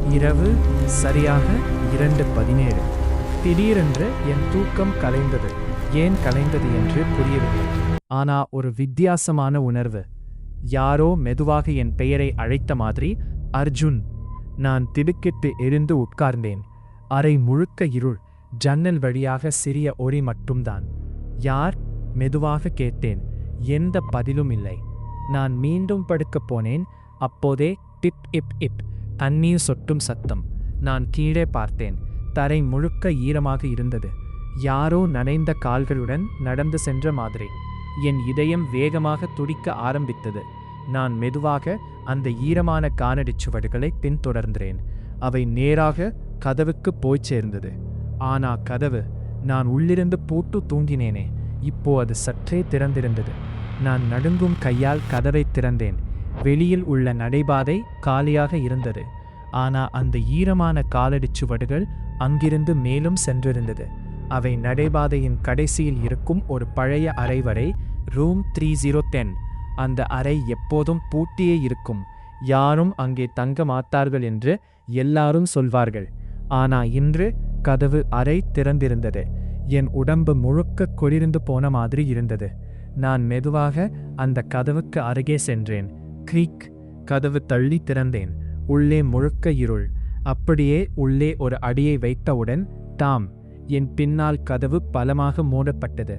இரவு சரியாக 2:17. திடீரென்று என் தூக்கம் கலைந்தது. ஏன் கலைந்தது என்று புரியவில்லை. ஆனா ஒரு வித்தியாசமான உணர்வு. யாரோ மெதுவாக என் பெயரை அழைத்த மாதிரி. அர்ஜுன். நான் திடுக்கிட்டு எழுந்து உட்கார்ந்தேன். அறை முழுக்க இருள். ஜன்னல் வழியாக சிறிய ஒளி மட்டும்தான். யார்? மெதுவாக கேட்டேன். எந்த பதிலும் இல்லை. நான் மீண்டும் படுக்கப் போனேன். அப்போதே டிப் இப் இப் தண்ணீர் சொட்டும் சத்தம். நான் கீழே பார்த்தேன். தரை முழுக்க ஈரமாக இருந்தது. யாரோ நனைந்த கால்களுடன் நடந்து சென்ற மாதிரி. என் இதயம் வேகமாக துடிக்க ஆரம்பித்தது. நான் மெதுவாக அந்த ஈரமான காலடிச்சுவடுகளை பின்தொடர்ந்தேன். அவை நேராக கதவுக்கு போய்ச் சேர்ந்தது. ஆனா கதவு, நான் உள்ளிருந்து பூட்டு தூங்கினேனே, இப்போ அது சற்றே திறந்திருந்தது. நான் நடுங்கும் கையால் கதவை திறந்தேன். வெளியில் உள்ள நடைபாதை காலியாக இருந்தது. ஆனா அந்த ஈரமான காலடிச்சுவடுகள் அங்கிருந்து மேலும் சென்றிருந்தது. அவை நடைபாதையின் கடைசியில் இருக்கும் ஒரு பழைய அறை வரை. ரூம் 3010. அந்த அறை எப்போதும் பூட்டியே இருக்கும். யாரும் அங்கே தங்க மாட்டார்கள் என்று எல்லாரும் சொல்வார்கள். ஆனா இன்று கதவு அறை திறந்திருந்தது. என் உடம்பு முழுக்க குளிர்ந்து போன மாதிரி இருந்தது. நான் மெதுவாக அந்த கதவுக்கு அருகே சென்றேன். கிரீக். கதவு தள்ளி திறந்தேன். உள்ளே முழுக்க இருள். அப்படியே உள்ளே ஒரு அடியை வைத்தவுடன் டாம். என் பின்னால் கதவு பலமாக மூடப்பட்டது.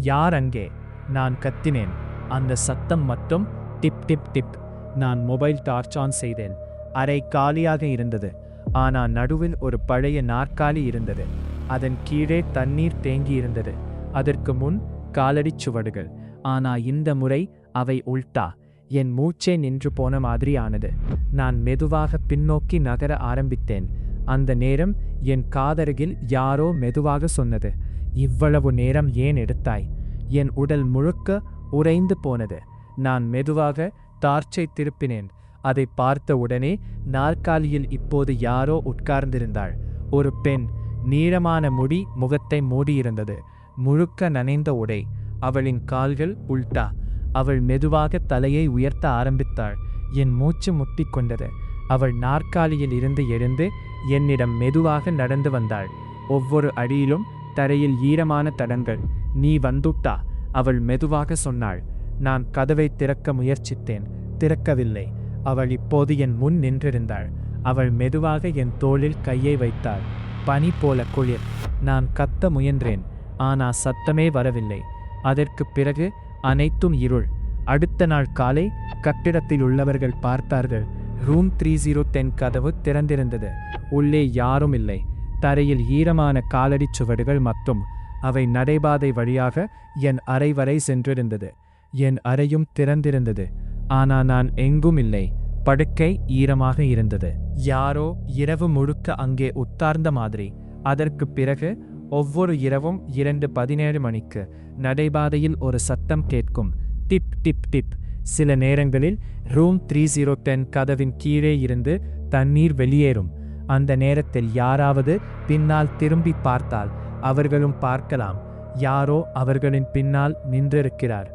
யார் அங்கே? நான் கத்தினேன். அந்த சத்தம் மட்டும் டிப் டிப் டிப். நான் மொபைல் டார்ச் ஆன் செய்தேன். அறை காலியாக இருந்தது. ஆனா நடுவில் ஒரு பழைய நாற்காலி இருந்தது. அதன் கீழே தண்ணீர் தேங்கியிருந்தது. அதற்கு முன் காலடிச் சுவடுகள். ஆனா இந்த முறை அவை உல்டா. என் மூச்சே நின்று போன மாதிரி ஆனது. நான் மெதுவாக பின்னோக்கி நகர ஆரம்பித்தேன். அந்த நேரம் என் காதருகில் யாரோ மெதுவாக சொன்னது, இவ்வளவு நேரம் ஏன் எடுத்தாய்? என் உடல் முழுக்க உறைந்து போனது. நான் மெதுவாக டார்ச்சை திருப்பினேன். அதை பார்த்த உடனே நாற்காலியில் இப்போது யாரோ உட்கார்ந்திருந்தாள். ஒரு பெண். நீளமான முடி முகத்தை மூடியிருந்தது. முழுக்க நனைந்த உடை. அவளின் கால்கள் உல்டா. அவள் மெதுவாக தலையை உயர்த்த ஆரம்பித்தாள். என் மூச்சு முட்டிக்கொண்டது. அவள் நாற்காலியில் இருந்து எழுந்து என்னிடம் மெதுவாக நடந்து வந்தாள். ஒவ்வொரு அடியிலும் தரையில் ஈரமான தடங்கள். நீ வந்துட்டா, அவள் மெதுவாக சொன்னாள். நான் கதவை திறக்க முயற்சித்தேன். திறக்கவில்லை. அவள் இப்போது என் முன் நின்றிருந்தாள். அவள் மெதுவாக என் தோளில் கையை வைத்தாள். பனி போல குளிர். நான் கத்த முயன்றேன். ஆனா சத்தமே வரவில்லை. அதற்குப் பிறகு அனைத்தும் இருள். அடுத்த நாள் காலை கட்டிடத்தில் உள்ளவர்கள் பார்த்தார்கள். ரூம் 3010 கதவு திறந்திருந்தது. உள்ளே யாரும் இல்லை. தரையில் ஈரமான காலடிச் சுவடுகள் மட்டும். அவை நடைபாதை வழியாக என் அறை வரை சென்றிருந்தது. என் அறையும் திறந்திருந்தது. ஆனா நான் எங்கும் இல்லை. படுக்கை ஈரமாக இருந்தது. யாரோ இரவு முழுக்க அங்கே உட்கார்ந்த மாதிரி. அதற்குப் பிறகு ஒவ்வொரு இரவும் 2:17 மணிக்கு நடைபாதையில் ஒரு சத்தம் கேட்கும். டிப் டிப் டிப். சில நேரங்களில் ரூம் 3010 கதவின் கீழே இருந்து தண்ணீர் வெளியேறும். அந்த நேரத்தில் யாராவது பின்னால் திரும்பி பார்த்தால் அவர்களும் பார்க்கலாம். யாரோ அவர்களின் பின்னால் நின்றிருக்கிறார்.